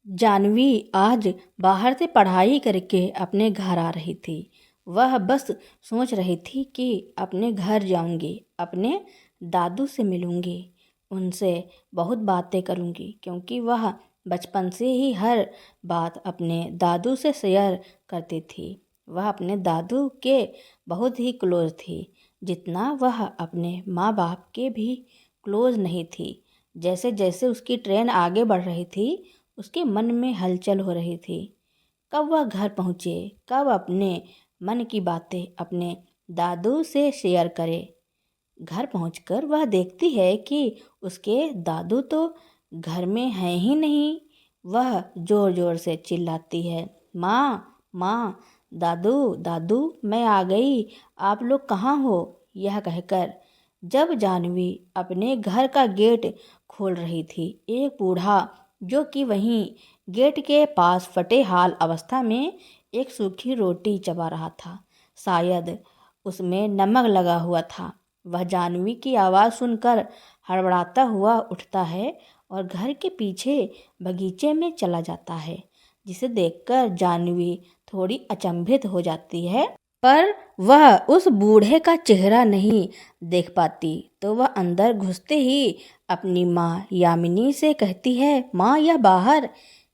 जानवी आज बाहर से पढ़ाई करके अपने घर आ रही थी। वह बस सोच रही थी कि अपने घर जाऊंगी, अपने दादू से मिलूंगी, उनसे बहुत बातें करूंगी क्योंकि वह बचपन से ही हर बात अपने दादू से शेयर करती थी। वह अपने दादू के बहुत ही क्लोज थी, जितना वह अपने माँ बाप के भी क्लोज नहीं थी। जैसे जैसे उसकी ट्रेन आगे बढ़ रही थी, उसके मन में हलचल हो रही थी। कब वह घर पहुँचे, कब अपने मन की बातें अपने दादू से शेयर करे। घर पहुंचकर वह देखती है कि उसके दादू तो घर में हैं ही नहीं। वह जोर जोर से चिल्लाती है, माँ माँ, दादू दादू, मैं आ गई, आप लोग कहाँ हो। यह कहकर जब जानवी अपने घर का गेट खोल रही थी, एक बूढ़ा जो कि वहीं गेट के पास फटे हाल अवस्था में एक सूखी रोटी चबा रहा था, शायद उसमें नमक लगा हुआ था। वह जानवी की आवाज़ सुनकर हड़बड़ाता हुआ उठता है और घर के पीछे बगीचे में चला जाता है, जिसे देखकर जानवी थोड़ी अचंभित हो जाती है। पर वह उस बूढ़े का चेहरा नहीं देख पाती, तो वह अंदर घुसते ही अपनी माँ यामिनी से कहती है, माँ यह बाहर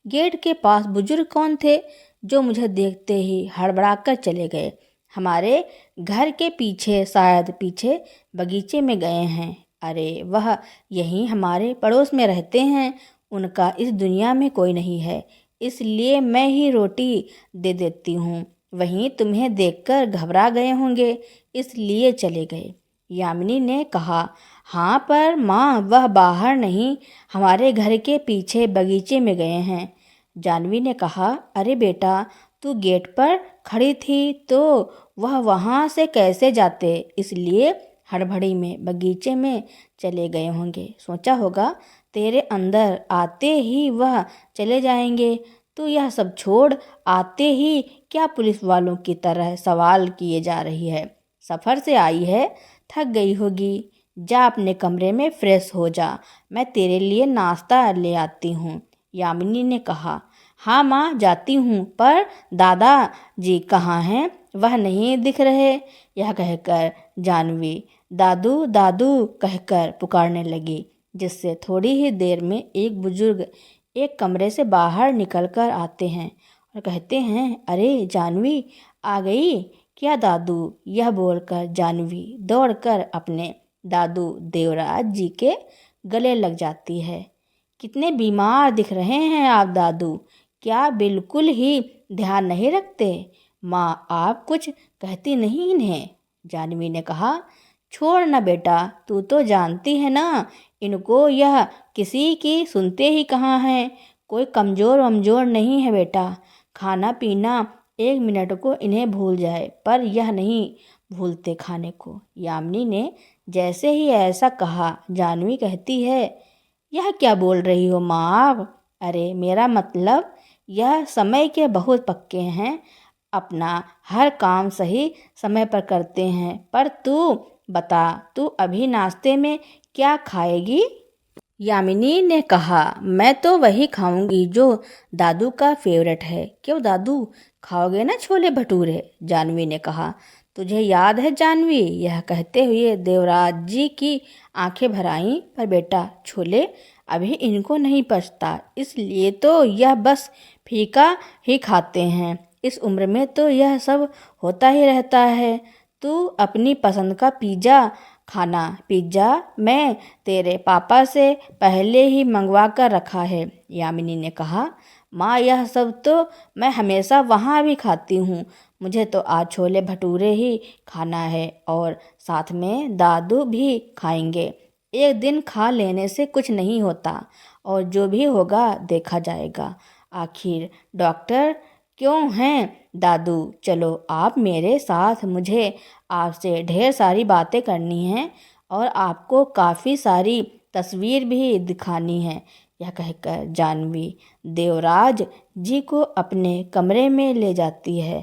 गेट के पास बुजुर्ग कौन थे जो मुझे देखते ही हड़बड़ाकर चले गए। हमारे घर के पीछे, शायद पीछे बगीचे में गए हैं। अरे वह यहीं हमारे पड़ोस में रहते हैं, उनका इस दुनिया में कोई नहीं है, इसलिए मैं ही रोटी दे देती हूँ। वहीं तुम्हें देखकर घबरा गए होंगे, इसलिए चले गए। यामिनी ने कहा, हाँ पर माँ वह बाहर नहीं, हमारे घर के पीछे बगीचे में गए हैं। जानवी ने कहा, अरे बेटा, तू गेट पर खड़ी थी तो वह वहाँ से कैसे जाते, इसलिए हड़बड़ी में बगीचे में चले गए होंगे। सोचा होगा तेरे अंदर आते ही वह चले जाएंगे। तू यह सब छोड़, आते ही क्या पुलिस वालों की तरह सवाल किए जा रही है। सफ़र से आई है, थक गई होगी, जा अपने कमरे में फ्रेश हो जा, मैं तेरे लिए नाश्ता ले आती हूँ। यामिनी ने कहा, हाँ माँ जाती हूँ, पर दादा जी कहाँ हैं, वह नहीं दिख रहे। यह कहकर जानवी दादू दादू कहकर पुकारने लगी, जिससे थोड़ी ही देर में एक बुजुर्ग एक कमरे से बाहर निकलकर आते हैं और कहते हैं, अरे जानवी आ गई क्या दादू। यह बोलकर जानवी दौड़कर अपने दादू देवराज जी के गले लग जाती है। कितने बीमार दिख रहे हैं आप दादू, क्या बिल्कुल ही ध्यान नहीं रखते। माँ आप कुछ कहती नहीं इन्हें। जानवी ने कहा, छोड़ ना बेटा, तू तो जानती है ना, इनको यह किसी की सुनते ही कहाँ हैं। कोई कमज़ोर वमज़ोर नहीं है बेटा, खाना पीना 1 मिनट को इन्हें भूल जाए, पर यह नहीं भूलते खाने को। यामिनी ने जैसे ही ऐसा कहा, जानवी कहती है, यह क्या बोल रही हो माँ आप। अरे मेरा मतलब यह समय के बहुत पक्के हैं, अपना हर काम सही समय पर करते हैं। पर तू बता, तू अभी नाश्ते में क्या खाएगी। यामिनी ने कहा, मैं तो वही खाऊंगी जो दादू का फेवरेट है। क्यों दादू, खाओगे ना छोले भटूरे। जानवी ने कहा, तुझे याद है जानवी। यह कहते हुए देवराज जी की आंखें भर आईं, पर बेटा छोले अभी इनको नहीं पचता, इसलिए तो यह बस फीका ही खाते हैं। इस उम्र में तो यह सब होता ही रहता है। तू अपनी पसंद का पिज़्ज़ा खाना, पिज़्ज़ा मैं तेरे पापा से पहले ही मंगवा कर रखा है। यामिनी ने कहा, माँ यह सब तो मैं हमेशा वहाँ भी खाती हूँ, मुझे तो आज छोले भटूरे ही खाना है और साथ में दादू भी खाएंगे। एक दिन खा लेने से कुछ नहीं होता, और जो भी होगा देखा जाएगा। आखिर डॉक्टर क्यों हैं दादू। चलो आप मेरे साथ, मुझे आपसे ढेर सारी बातें करनी हैं और आपको काफ़ी सारी तस्वीर भी दिखानी है। यह कहकर जानवी देवराज जी को अपने कमरे में ले जाती है।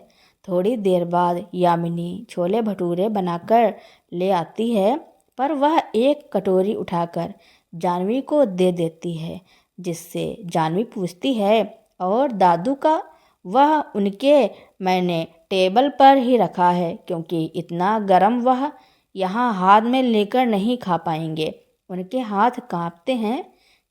थोड़ी देर बाद यामिनी छोले भटूरे बनाकर ले आती है, पर वह एक कटोरी उठाकर जानवी को दे देती है, जिससे जानवी पूछती है, और दादू का, वह उनके मैंने टेबल पर ही रखा है, क्योंकि इतना गरम वह यहाँ हाथ में लेकर नहीं खा पाएंगे, उनके हाथ कांपते हैं।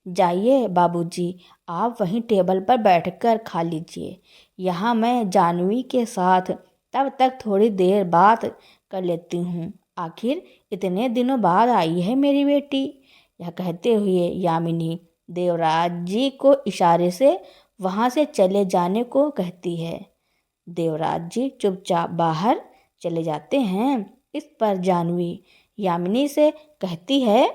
जाइए बाबूजी, आप वहीं टेबल पर बैठकर खा लीजिए, यहाँ मैं जानवी के साथ तब तक थोड़ी देर बात कर लेती हूँ। आखिर इतने दिनों बाद आई है मेरी बेटी। यह कहते हुए यामिनी देवराज जी को इशारे से वहाँ से चले जाने को कहती है। देवराज जी चुपचाप बाहर चले जाते हैं। इस पर जानवी यामिनी से कहती है,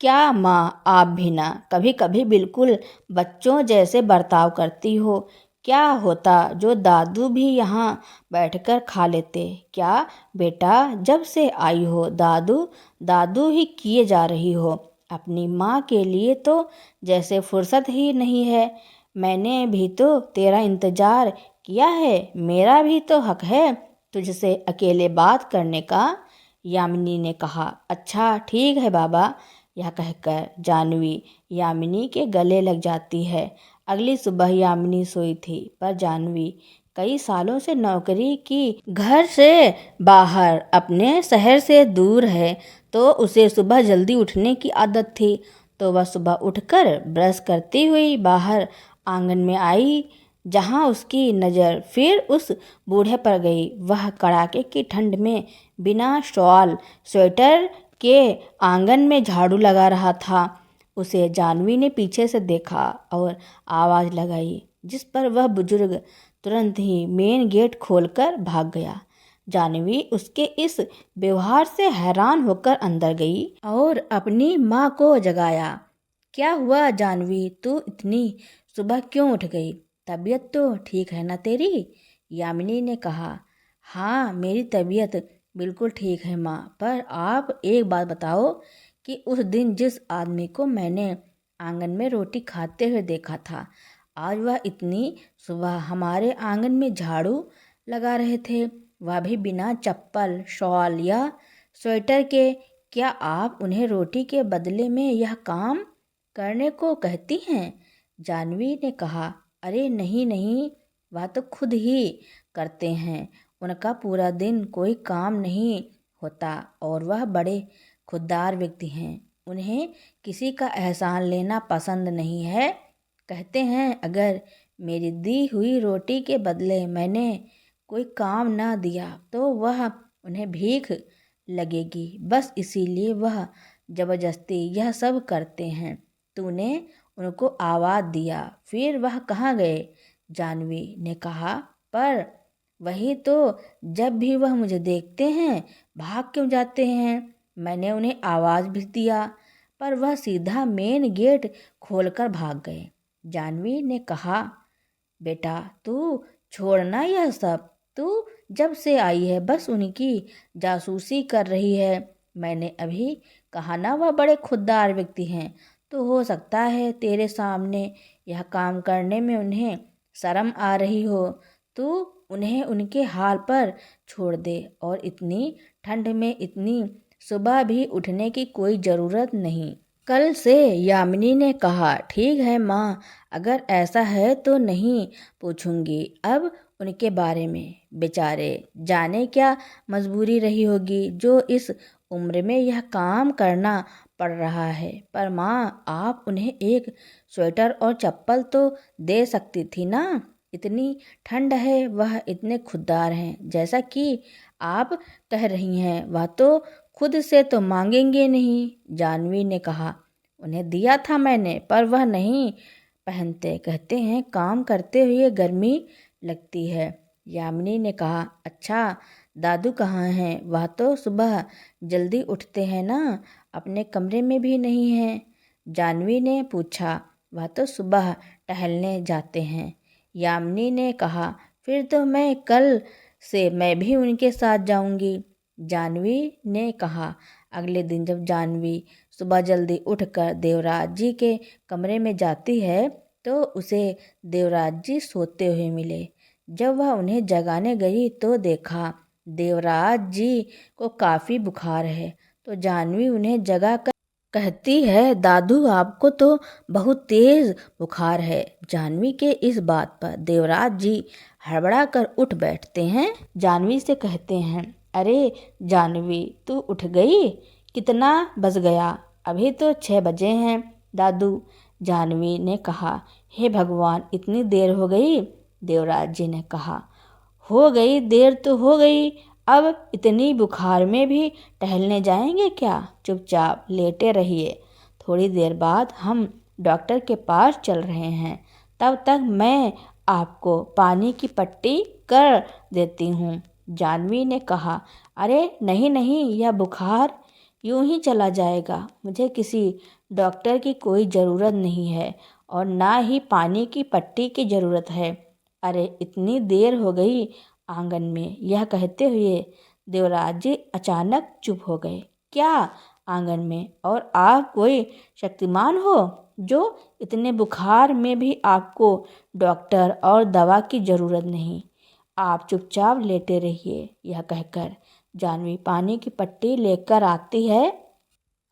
क्या माँ, आप भी ना कभी कभी बिल्कुल बच्चों जैसे बर्ताव करती हो। क्या होता जो दादू भी यहाँ बैठकर खा लेते। क्या बेटा, जब से आई हो दादू दादू ही किए जा रही हो। अपनी माँ के लिए तो जैसे फुर्सत ही नहीं है। मैंने भी तो तेरा इंतजार किया है, मेरा भी तो हक है तुझसे अकेले बात करने का। यामिनी ने कहा, अच्छा ठीक है बाबा। यह कहकर जानवी यामिनी के गले लग जाती है। अगली सुबह यामिनी सोई थी, पर जानवी कई सालों से नौकरी की, घर से बाहर अपने शहर से दूर है, तो उसे सुबह जल्दी उठने की आदत थी। तो वह सुबह उठकर ब्रश करती हुई बाहर आंगन में आई, जहाँ उसकी नज़र फिर उस बूढ़े पर गई। वह कड़ाके की ठंड में बिना शॉल स्वेटर के आंगन में झाड़ू लगा रहा था। उसे जानवी ने पीछे से देखा और आवाज़ लगाई, जिस पर वह बुजुर्ग तुरंत ही मेन गेट खोलकर भाग गया। जानवी उसके इस व्यवहार से हैरान होकर अंदर गई और अपनी माँ को जगाया। क्या हुआ जानवी, तू इतनी सुबह क्यों उठ गई? तबीयत तो ठीक है ना तेरी? यामिनी ने कहा, हाँ मेरी तबीयत बिल्कुल ठीक है माँ, पर आप एक बात बताओ कि उस दिन जिस आदमी को मैंने आंगन में रोटी खाते हुए देखा था, आज वह इतनी सुबह हमारे आंगन में झाड़ू लगा रहे थे, वह भी बिना चप्पल, शॉल या स्वेटर के। क्या आप उन्हें रोटी के बदले में यह काम करने को कहती हैं? जानवी ने कहा, अरे नहीं नहीं, वह तो खुद ही करते हैं। उनका पूरा दिन कोई काम नहीं होता और वह बड़े खुददार व्यक्ति हैं। उन्हें किसी का एहसान लेना पसंद नहीं है। कहते हैं अगर मेरी दी हुई रोटी के बदले मैंने कोई काम ना दिया तो वह उन्हें भीख लगेगी, बस इसीलिए वह जबरदस्ती यह सब करते हैं। तूने उनको आवाज़ दिया, फिर वह कहाँ गए? जानवी ने कहा, पर वही तो, जब भी वह मुझे देखते हैं भाग क्यों जाते हैं। मैंने उन्हें आवाज़ भी दिया, पर वह सीधा मेन गेट खोलकर भाग गए। जानवी ने कहा, बेटा तू छोड़ना यह सब, तू जब से आई है बस उनकी जासूसी कर रही है। मैंने अभी कहा ना वह बड़े खुददार व्यक्ति हैं, तो हो सकता है तेरे सामने यह काम करने में उन्हें शर्म आ रही हो। तू उन्हें उनके हाल पर छोड़ दे, और इतनी ठंड में इतनी सुबह भी उठने की कोई ज़रूरत नहीं। कल से यामिनी ने कहा, ठीक है माँ, अगर ऐसा है तो नहीं पूछूंगी अब उनके बारे में। बेचारे जाने क्या मजबूरी रही होगी जो इस उम्र में यह काम करना पड़ रहा है। पर माँ, आप उन्हें एक स्वेटर और चप्पल तो दे सकती थी ना। इतनी ठंड है, वह इतने खुददार हैं जैसा कि आप कह रही हैं, वह तो खुद से तो मांगेंगे नहीं। जानवी ने कहा, उन्हें दिया था मैंने, पर वह नहीं पहनते, कहते हैं काम करते हुए गर्मी लगती है। यामिनी ने कहा, अच्छा दादू कहाँ हैं? वह तो सुबह जल्दी उठते हैं ना, अपने कमरे में भी नहीं हैं। जानवी ने पूछा, वह तो सुबह टहलने जाते हैं। यामिनी ने कहा, फिर तो मैं कल से मैं भी उनके साथ जाऊंगी। जानवी ने कहा। अगले दिन जब जानवी सुबह जल्दी उठकर देवराज जी के कमरे में जाती है तो उसे देवराज जी सोते हुए मिले। जब वह उन्हें जगाने गई तो देखा देवराज जी को काफ़ी बुखार है, तो जानवी उन्हें जगा कर कहती है, दादू आपको तो बहुत तेज बुखार है। जाह्नवी के इस बात पर देवराज जी हड़बड़ा कर उठ बैठते हैं। जाह्नवी से कहते हैं, अरे जाह्नवी, तू उठ गई? कितना बज गया? अभी तो 6 बजे हैं दादू। जाह्नवी ने कहा, हे भगवान, इतनी देर हो गई? देवराज जी ने कहा, हो गई देर तो हो गई, अब इतनी बुखार में भी टहलने जाएंगे क्या? चुपचाप लेटे रहिए, थोड़ी देर बाद हम डॉक्टर के पास चल रहे हैं। तब तक मैं आपको पानी की पट्टी कर देती हूँ। जाह्नवी ने कहा, अरे नहीं नहीं, यह बुखार यूं ही चला जाएगा। मुझे किसी डॉक्टर की कोई ज़रूरत नहीं है और ना ही पानी की पट्टी की ज़रूरत है। अरे इतनी देर हो गई। आंगन में यह कहते हुए देवराज जी अचानक चुप हो गए। क्या आंगन में? और आप कोई शक्तिमान हो जो इतने बुखार में भी आपको डॉक्टर और दवा की ज़रूरत नहीं? आप चुपचाप लेटे रहिए। यह कहकर जाह्नवी पानी की पट्टी लेकर आती है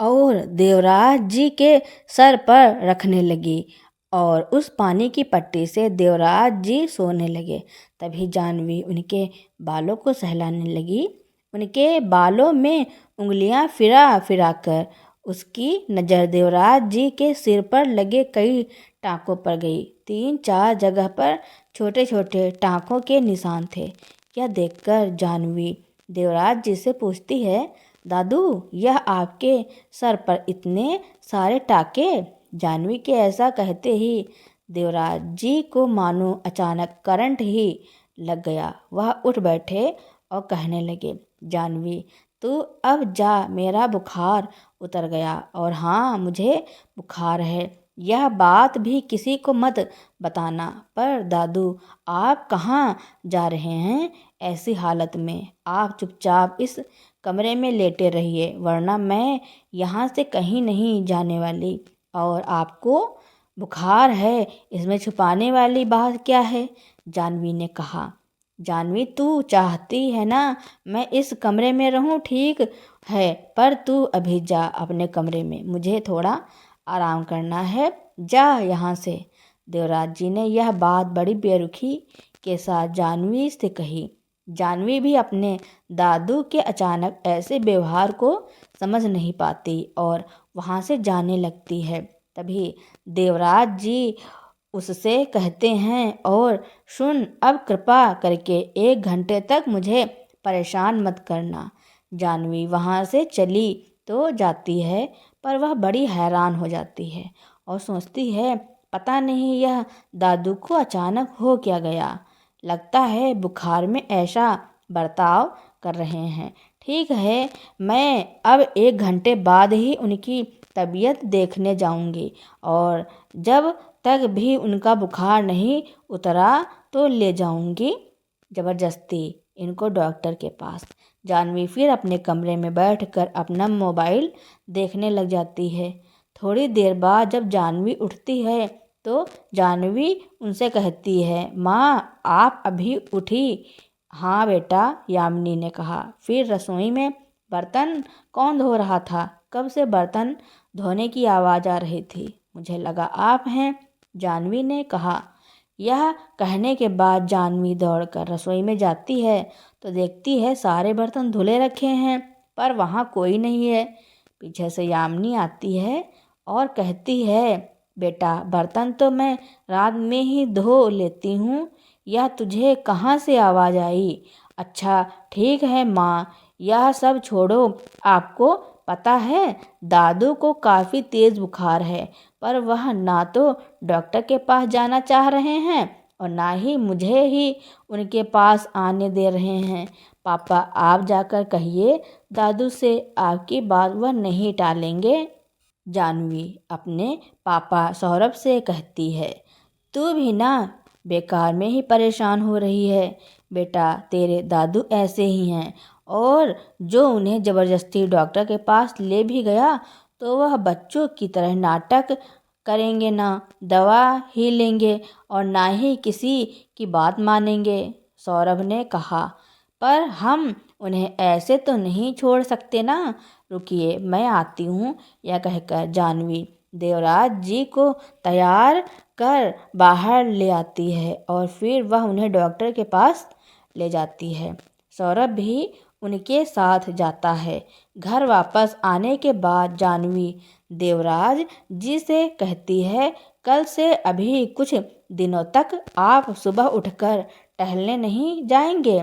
और देवराज जी के सर पर रखने लगी और उस पानी की पट्टी से देवराज जी सोने लगे। तभी जाह्नवी उनके बालों को सहलाने लगी। उनके बालों में उंगलियां फिरा फिरा कर उसकी नज़र देवराज जी के सिर पर लगे कई टाँकों पर गई। 3-4 जगह पर छोटे छोटे टाँकों के निशान थे। यह देखकर जाह्नवी देवराज जी से पूछती है, दादू, यह आपके सर पर इतने सारे टाके? जाह्नवी के ऐसा कहते ही देवराज जी को मानो अचानक करंट ही लग गया। वह उठ बैठे और कहने लगे, जाह्नवी, तू अब जा, मेरा बुखार उतर गया। और हाँ, मुझे बुखार है, यह बात भी किसी को मत बताना। पर दादू, आप कहाँ जा रहे हैं ऐसी हालत में? आप चुपचाप इस कमरे में लेटे रहिए, वरना मैं यहाँ से कहीं नहीं जाने वाली। और आपको बुखार है, इसमें छुपाने वाली बात क्या है? जाह्नवी ने कहा, जाह्नवी, तू चाहती है ना मैं इस कमरे में रहूं? ठीक है, पर तू अभी जा अपने कमरे में, मुझे थोड़ा आराम करना है। जा यहाँ से। देवराज जी ने यह बात बड़ी बेरुखी के साथ जाह्नवी से कही। जाह्नवी भी अपने दादू के अचानक ऐसे व्यवहार को समझ नहीं पाती और वहाँ से जाने लगती है। तभी देवराज जी उससे कहते हैं, और सुन, अब कृपा करके 1 घंटे तक मुझे परेशान मत करना। जाह्नवी वहाँ से चली तो जाती है, पर वह बड़ी हैरान हो जाती है और सोचती है, पता नहीं यह दादू को अचानक हो क्या गया। लगता है बुखार में ऐसा बर्ताव कर रहे हैं। ठीक है, मैं अब 1 घंटे बाद ही उनकी तबीयत देखने जाऊंगी और जब तक भी उनका बुखार नहीं उतरा तो ले जाऊंगी ज़बरदस्ती इनको डॉक्टर के पास। जाह्नवी फिर अपने कमरे में बैठकर अपना मोबाइल देखने लग जाती है। थोड़ी देर बाद जब जाह्नवी उठती है तो जाह्नवी उनसे कहती है, माँ, आप अभी उठी? हाँ बेटा, यामिनी ने कहा। फिर रसोई में बर्तन कौन धो रहा था? कब से बर्तन धोने की आवाज़ आ रही थी, मुझे लगा आप हैं, जाह्नवी ने कहा। यह कहने के बाद जाह्नवी दौड़कर रसोई में जाती है तो देखती है सारे बर्तन धुले रखे हैं, पर वहाँ कोई नहीं है। पीछे से यामिनी आती है और कहती है, बेटा, बर्तन तो मैं रात में ही धो लेती हूँ, यह तुझे कहाँ से आवाज़ आई? अच्छा ठीक है माँ, यह सब छोड़ो। आपको पता है दादू को काफ़ी तेज़ बुखार है, पर वह ना तो डॉक्टर के पास जाना चाह रहे हैं और ना ही मुझे ही उनके पास आने दे रहे हैं। पापा, आप जाकर कहिए दादू से, आपकी बात वह नहीं टालेंगे। जाह्नवी अपने पापा सौरभ से कहती है, तू भी ना बेकार में ही परेशान हो रही है। बेटा, तेरे दादू ऐसे ही हैं, और जो उन्हें ज़बरदस्ती डॉक्टर के पास ले भी गया तो वह बच्चों की तरह नाटक करेंगे, ना दवा ही लेंगे और ना ही किसी की बात मानेंगे। सौरभ ने कहा, पर हम उन्हें ऐसे तो नहीं छोड़ सकते ना, रुकिए मैं आती हूँ। यह कहकर जानवी देवराज जी को तैयार कर बाहर ले आती है और फिर वह उन्हें डॉक्टर के पास ले जाती है। सौरभ भी उनके साथ जाता है। घर वापस आने के बाद जानवी देवराज जी से कहती है, कल से अभी कुछ दिनों तक आप सुबह उठकर टहलने नहीं जाएंगे।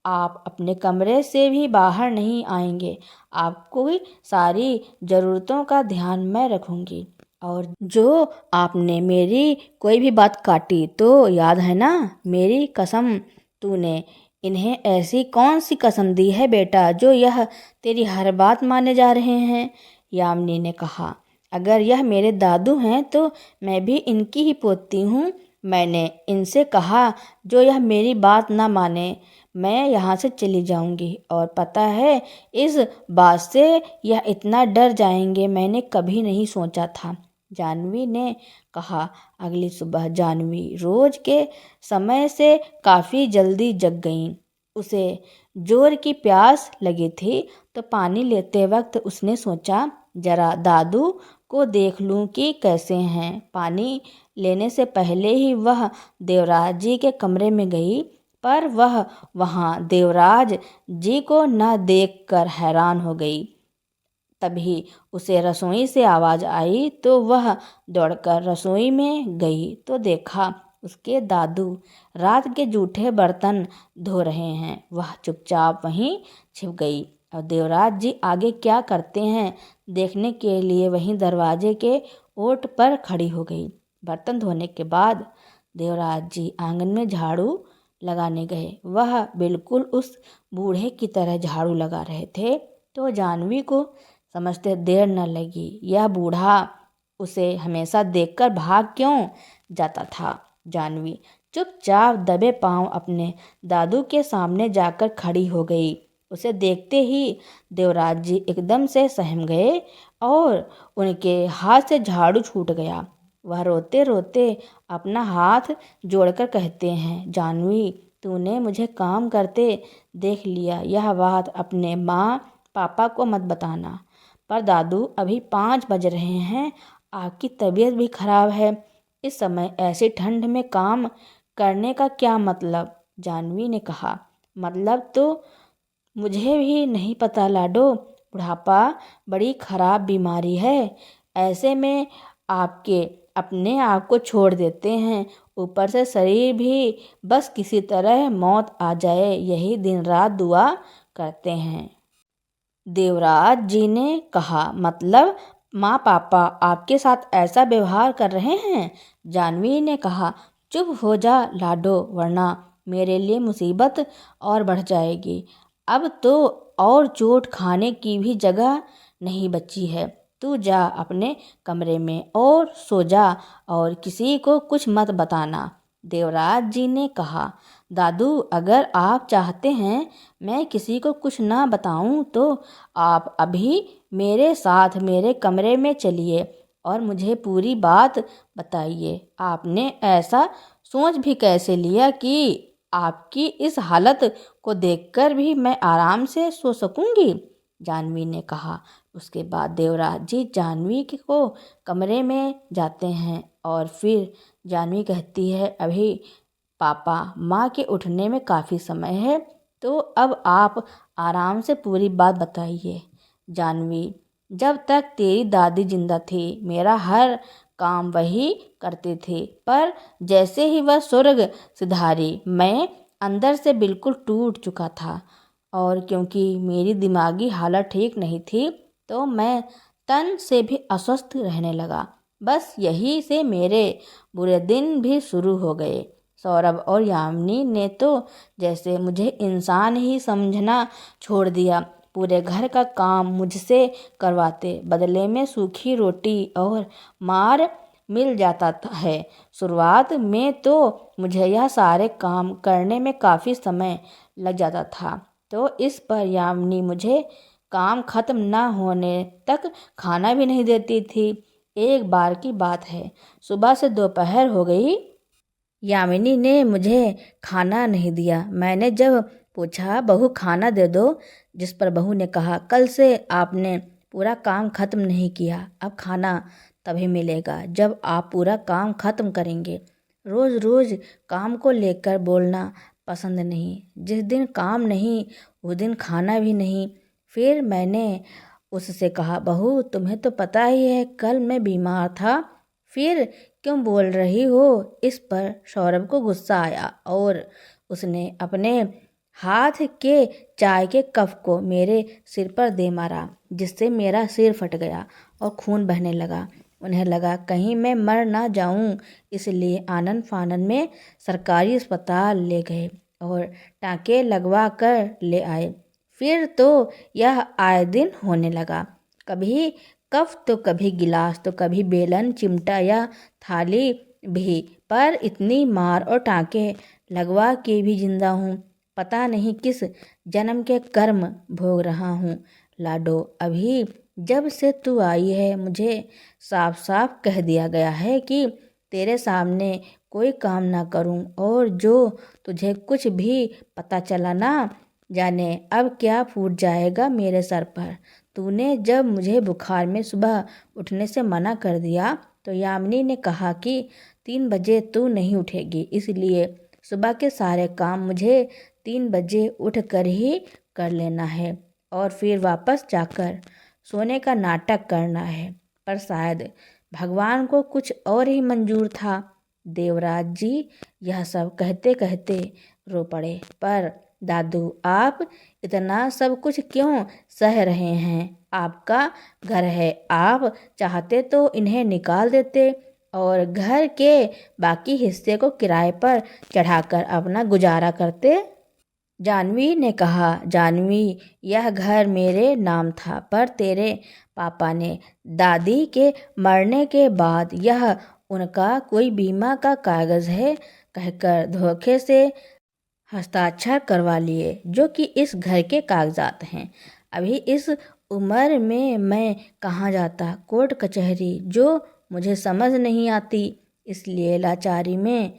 आप अपने कमरे से भी बाहर नहीं आएंगे। आपको सारी ज़रूरतों का ध्यान मैं रखूंगी। और जो आपने मेरी कोई भी बात काटी तो याद है ना? मेरी कसम तूने इन्हें ऐसी कौन सी कसम दी है बेटा जो यह तेरी हर बात माने जा रहे हैं? यामिनी ने कहा, अगर यह मेरे दादू हैं तो मैं भी इनकी ही पोती हूँ। मैंने इनसे कहा जो यह मेरी बात ना माने मैं यहाँ से चली जाऊंगी। और पता है इस बात से यह इतना डर जाएंगे मैंने कभी नहीं सोचा था, जानवी ने कहा। अगली सुबह जानवी रोज के समय से काफ़ी जल्दी जग गई। उसे जोर की प्यास लगी थी तो पानी लेते वक्त उसने सोचा, जरा दादू को देख लूं कि कैसे हैं। पानी लेने से पहले ही वह देवराज जी के कमरे में गई, पर वह वहाँ देवराज जी को न देखकर हैरान हो गई। तभी उसे रसोई से आवाज़ आई तो वह दौड़कर रसोई में गई तो देखा उसके दादू रात के जूठे बर्तन धो रहे हैं। वह चुपचाप वहीं छिप गई और देवराज जी आगे क्या करते हैं देखने के लिए वहीं दरवाजे के ओट पर खड़ी हो गई। बर्तन धोने के बाद देवराज जी आंगन में झाड़ू लगाने गए। वह बिल्कुल उस बूढ़े की तरह झाड़ू लगा रहे थे तो जानवी को समझते देर न लगी। यह बूढ़ा उसे हमेशा देखकर भाग क्यों जाता था? जानवी चुपचाप दबे पांव अपने दादू के सामने जाकर खड़ी हो गई। उसे देखते ही देवराज जी एकदम से सहम गए और उनके हाथ से झाड़ू छूट गया। वह रोते रोते अपना हाथ जोड़कर कहते हैं, जानवी तूने मुझे काम करते देख लिया। यह बात अपने माँ पापा को मत बताना। पर दादू अभी 5 बज रहे हैं, आपकी तबीयत भी खराब है। इस समय ऐसी ठंड में काम करने का क्या मतलब? जानवी ने कहा, मतलब तो मुझे भी नहीं पता लाडो। बुढ़ापा बड़ी खराब बीमारी है। ऐसे में आपके अपने आप को छोड़ देते हैं। ऊपर से शरीर भी बस किसी तरह मौत आ जाए यही दिन रात दुआ करते हैं। देवराज जी ने कहा, मतलब माँ पापा आपके साथ ऐसा व्यवहार कर रहे हैं? जानवी ने कहा, चुप हो जा लाडो, वरना मेरे लिए मुसीबत और बढ़ जाएगी। अब तो और चोट खाने की भी जगह नहीं बची है। तू जा अपने कमरे में और सो जा और किसी को कुछ मत बताना। देवराज जी ने कहा, दादू अगर आप चाहते हैं मैं किसी को कुछ ना बताऊं तो आप अभी मेरे साथ मेरे कमरे में चलिए और मुझे पूरी बात बताइए। आपने ऐसा सोच भी कैसे लिया कि आपकी इस हालत को देखकर भी मैं आराम से सो सकूंगी? जानवी ने कहा। उसके बाद देवराज जी जानवी को कमरे में जाते हैं और फिर जानवी कहती है, अभी पापा माँ के उठने में काफ़ी समय है तो अब आप आराम से पूरी बात बताइए। जानवी, जब तक तेरी दादी जिंदा थी मेरा हर काम वही करते थे, पर जैसे ही वह स्वर्ग सिधारी मैं अंदर से बिल्कुल टूट चुका था। और क्योंकि मेरी दिमागी हालत ठीक नहीं थी तो मैं तन से भी अस्वस्थ रहने लगा। बस यही से मेरे बुरे दिन भी शुरू हो गए। सौरभ और यामिनी ने तो जैसे मुझे इंसान ही समझना छोड़ दिया। पूरे घर का काम मुझसे करवाते, बदले में सूखी रोटी और मार मिल जाता है। शुरुआत में तो मुझे यह सारे काम करने में काफ़ी समय लग जाता था, तो इस पर यामिनी मुझे काम खत्म ना होने तक खाना भी नहीं देती थी। एक बार की बात है, सुबह से दोपहर हो गई, यामिनी ने मुझे खाना नहीं दिया। मैंने जब पूछा, बहू खाना दे दो। जिस पर बहू ने कहा, कल से आपने पूरा काम खत्म नहीं किया, अब खाना तभी मिलेगा जब आप पूरा काम खत्म करेंगे। रोज रोज काम को लेकर बोलना पसंद नहीं। जिस दिन काम नहीं उस दिन खाना भी नहीं। फिर मैंने उससे कहा, बहू तुम्हें तो पता ही है कल मैं बीमार था, फिर क्यों बोल रही हो। इस पर सौरभ को गुस्सा आया और उसने अपने हाथ के चाय के कप को मेरे सिर पर दे मारा, जिससे मेरा सिर फट गया और खून बहने लगा। उन्हें लगा कहीं मैं मर ना जाऊं, इसलिए आनन फानन में सरकारी अस्पताल ले गए और टाँके लगवा कर ले आए। फिर तो यह आए दिन होने लगा, कभी कप तो कभी गिलास तो कभी बेलन चिमटा या थाली भी। पर इतनी मार और टाँके लगवा के भी जिंदा हूँ, पता नहीं किस जन्म के कर्म भोग रहा हूँ। लाडो, अभी जब से तू आई है मुझे साफ साफ कह दिया गया है कि तेरे सामने कोई काम ना करूं, और जो तुझे कुछ भी पता चला ना जाने अब क्या फूट जाएगा मेरे सर पर। तूने जब मुझे बुखार में सुबह उठने से मना कर दिया तो यामिनी ने कहा कि 3 बजे तू नहीं उठेगी, इसलिए सुबह के सारे काम मुझे 3 बजे उठ कर ही कर लेना है और फिर वापस जाकर सोने का नाटक करना है। पर शायद भगवान को कुछ और ही मंजूर था। देवराज जी यह सब कहते कहते रो पड़े। पर दादू, आप इतना सब कुछ क्यों सह रहे हैं? आपका घर है, आप चाहते तो इन्हें निकाल देते और घर के बाकी हिस्से को किराए पर चढ़ाकर अपना गुजारा करते। जानवी ने कहा, जानवी, यह घर मेरे नाम था, पर तेरे पापा ने दादी के मरने के बाद यह उनका कोई बीमा का कागज है कहकर धोखे से हस्ताक्षर करवा लिए, जो कि इस घर के कागजात हैं। अभी इस उम्र में मैं कहाँ जाता कोर्ट कचहरी, जो मुझे समझ नहीं आती, इसलिए लाचारी में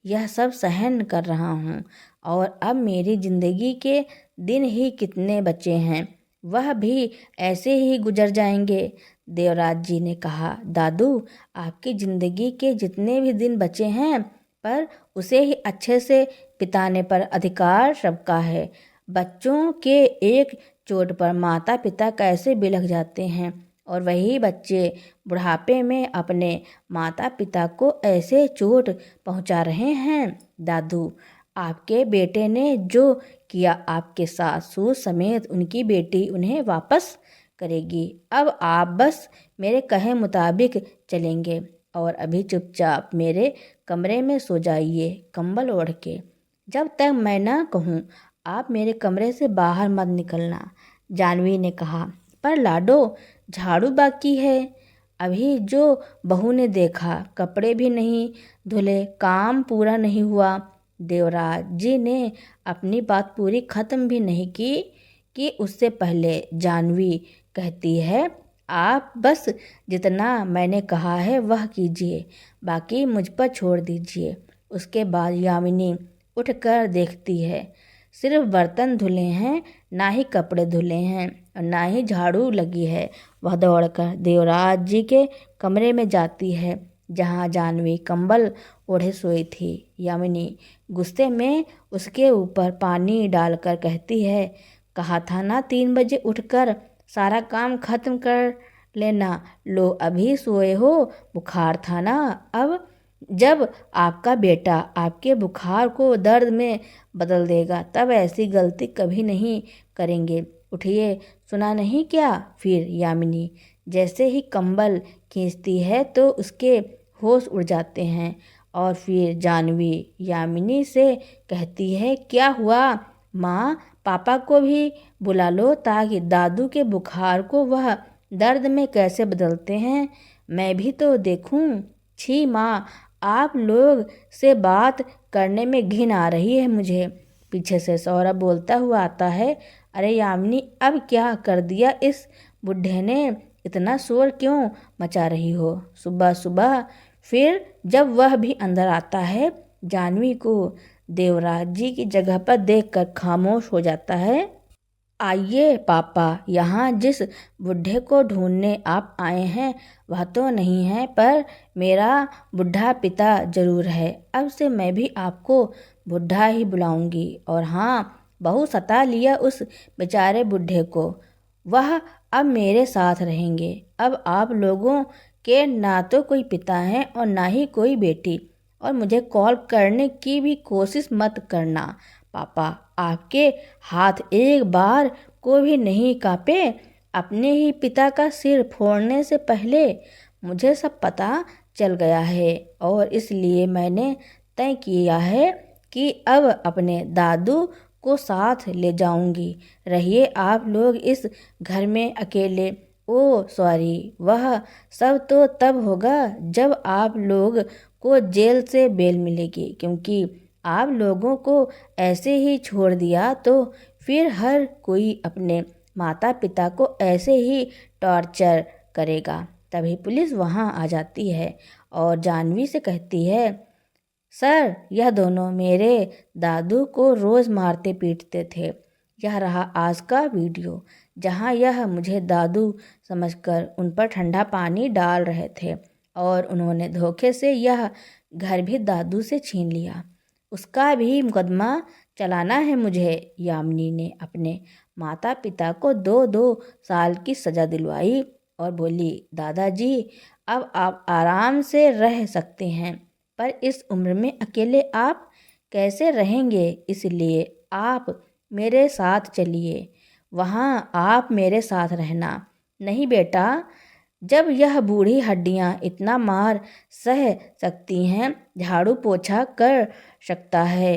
यह सब सहन कर रहा हूँ। और अब मेरी जिंदगी के दिन ही कितने बचे हैं, वह भी ऐसे ही गुजर जाएंगे। देवराज जी ने कहा, दादू, आपकी जिंदगी के जितने भी दिन बचे हैं, पर उसे ही अच्छे से बिताने पर अधिकार सबका है। बच्चों के एक चोट पर माता पिता कैसे बिलख जाते हैं, और वही बच्चे बुढ़ापे में अपने माता पिता को ऐसे चोट पहुंचा रहे हैं। दादू, आपके बेटे ने जो किया आपके सासू समेत उनकी बेटी उन्हें वापस करेगी। अब आप बस मेरे कहे मुताबिक चलेंगे और अभी चुपचाप मेरे कमरे में सो जाइए कंबल ओढ़ के। जब तक मैं ना कहूँ आप मेरे कमरे से बाहर मत निकलना, जानवी ने कहा। पर लाडो, झाड़ू बाकी है, अभी जो बहू ने देखा कपड़े भी नहीं धुले, काम पूरा नहीं हुआ। देवराज जी ने अपनी बात पूरी खत्म भी नहीं की कि उससे पहले जानवी कहती है, आप बस जितना मैंने कहा है वह कीजिए, बाकी मुझ पर छोड़ दीजिए। उसके बाद यामिनी उठकर देखती है, सिर्फ बर्तन धुले हैं, ना ही कपड़े धुले हैं और ना ही झाड़ू लगी है। वह दौड़कर देवराज जी के कमरे में जाती है, जहाँ जानवी कंबल ओढ़े सोई थी। यामिनी गुस्से में उसके ऊपर पानी डालकर कहती है, कहा था ना 3 बजे उठकर सारा काम खत्म कर लेना, लो अभी सोए हो, बुखार था ना। अब जब आपका बेटा आपके बुखार को दर्द में बदल देगा तब ऐसी गलती कभी नहीं करेंगे। उठिए, सुना नहीं क्या? फिर यामिनी जैसे ही कंबल खींचती है तो उसके होश उड़ जाते हैं और फिर जानवी यामिनी से कहती है, क्या हुआ माँ? पापा को भी बुला लो ताकि दादू के बुखार को वह दर्द में कैसे बदलते हैं मैं भी तो देखूं। छी माँ, आप लोग से बात करने में घिन आ रही है मुझे। पीछे से सौरभ बोलता हुआ आता है, अरे यामिनी, अब क्या कर दिया इस बुढ़े ने? इतना शोर क्यों मचा रही हो सुबह सुबह? फिर जब वह भी अंदर आता है, जानवी को देवराज जी की जगह पर देखकर खामोश हो जाता है। आइए पापा, यहाँ जिस बुढ़े को ढूंढने आप आए हैं वह तो नहीं है, पर मेरा बुढ़ा पिता जरूर है। अब से मैं भी आपको बुढ़ा ही बुलाऊंगी। और हाँ, बहुत सता लिया उस बेचारे बुढ़े को, वह अब मेरे साथ रहेंगे। अब आप लोगों के ना तो कोई पिता है और ना ही कोई बेटी, और मुझे कॉल करने की भी कोशिश मत करना। पापा, आपके हाथ एक बार को भी नहीं कांपे? अपने ही पिता का सिर फोड़ने से पहले मुझे सब पता चल गया है, और इसलिए मैंने तय किया है कि अब अपने दादू को साथ ले जाऊंगी। रहिए आप लोग इस घर में अकेले। ओ सॉरी, वह सब तो तब होगा जब आप लोग को जेल से बेल मिलेगी, क्योंकि आप लोगों को ऐसे ही छोड़ दिया तो फिर हर कोई अपने माता पिता को ऐसे ही टॉर्चर करेगा। तभी पुलिस वहाँ आ जाती है और जानवी से कहती है, सर, यह दोनों मेरे दादू को रोज़ मारते पीटते थे। यह रहा आज का वीडियो, जहाँ यह मुझे दादू समझकर उन पर ठंडा पानी डाल रहे थे, और उन्होंने धोखे से यह घर भी दादू से छीन लिया। उसका भी मुकदमा चलाना है मुझे। यामिनी ने अपने माता पिता को 2-2 साल की सज़ा दिलवाई और बोली, दादाजी, अब आप आराम से रह सकते हैं, पर इस उम्र में अकेले आप कैसे रहेंगे? इसलिए आप मेरे साथ चलिए, वहाँ आप मेरे साथ रहना। नहीं बेटा, जब यह बूढ़ी हड्डियाँ इतना मार सह सकती हैं, झाड़ू पोछा कर सकता है,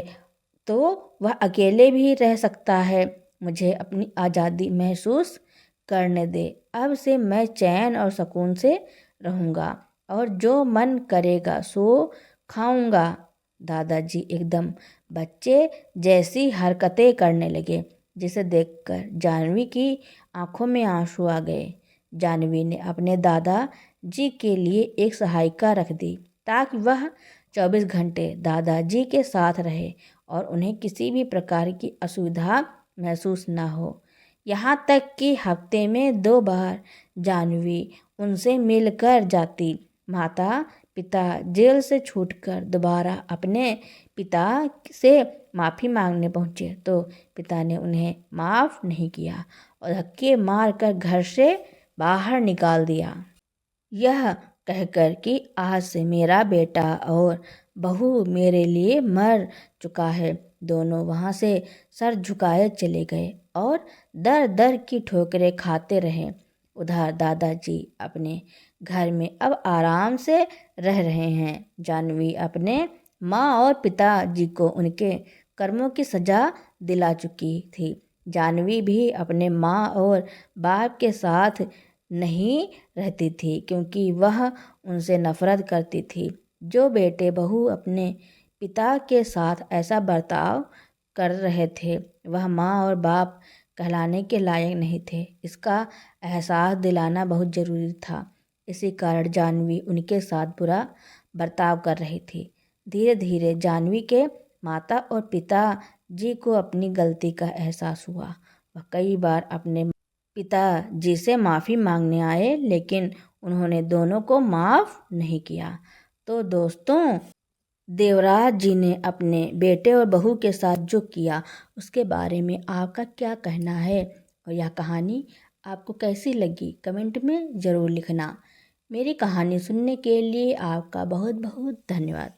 तो वह अकेले भी रह सकता है। मुझे अपनी आज़ादी महसूस करने दे। अब से मैं चैन और सुकून से रहूँगा, और जो मन करेगा सो खाऊंगा। दादाजी एकदम बच्चे जैसी हरकतें करने लगे, जिसे देखकर जानवी की आंखों में आंसू आ गए। जानवी ने अपने दादा जी के लिए एक सहायिका रख दी, ताकि वह 24 घंटे दादाजी के साथ रहे और उन्हें किसी भी प्रकार की असुविधा महसूस न हो। यहाँ तक कि हफ्ते में 2 बार जानवी उनसे मिलकर जाती। माता पिता जेल से छूटकर दोबारा अपने पिता से माफ़ी मांगने पहुँचे, तो पिता ने उन्हें माफ़ नहीं किया और धक्के मारकर घर से बाहर निकाल दिया। यह कहकर कि आज से मेरा बेटा और बहू मेरे लिए मर चुका है, दोनों वहाँ से सर झुकाए चले गए और दर दर की ठोकरें खाते रहे। उधर दादाजी अपने घर में अब आराम से रह रहे हैं। जानवी अपने माँ और पिताजी को उनके कर्मों की सज़ा दिला चुकी थी। जानवी भी अपने माँ और बाप के साथ नहीं रहती थी, क्योंकि वह उनसे नफरत करती थी। जो बेटे बहू अपने पिता के साथ ऐसा बर्ताव कर रहे थे, वह माँ और बाप कहलाने के लायक नहीं थे। इसका एहसास दिलाना बहुत ज़रूरी था। इसी कारण जानवी उनके साथ बुरा बर्ताव कर रही थी। धीरे धीरे जानवी के माता और पिता जी को अपनी गलती का एहसास हुआ। वह कई बार अपने पिताजी से माफ़ी मांगने आए, लेकिन उन्होंने दोनों को माफ़ नहीं किया। तो दोस्तों, देवराज जी ने अपने बेटे और बहू के साथ जो किया, उसके बारे में आपका क्या कहना है, और यह कहानी आपको कैसी लगी कमेंट में ज़रूर लिखना। मेरी कहानी सुनने के लिए आपका बहुत बहुत धन्यवाद।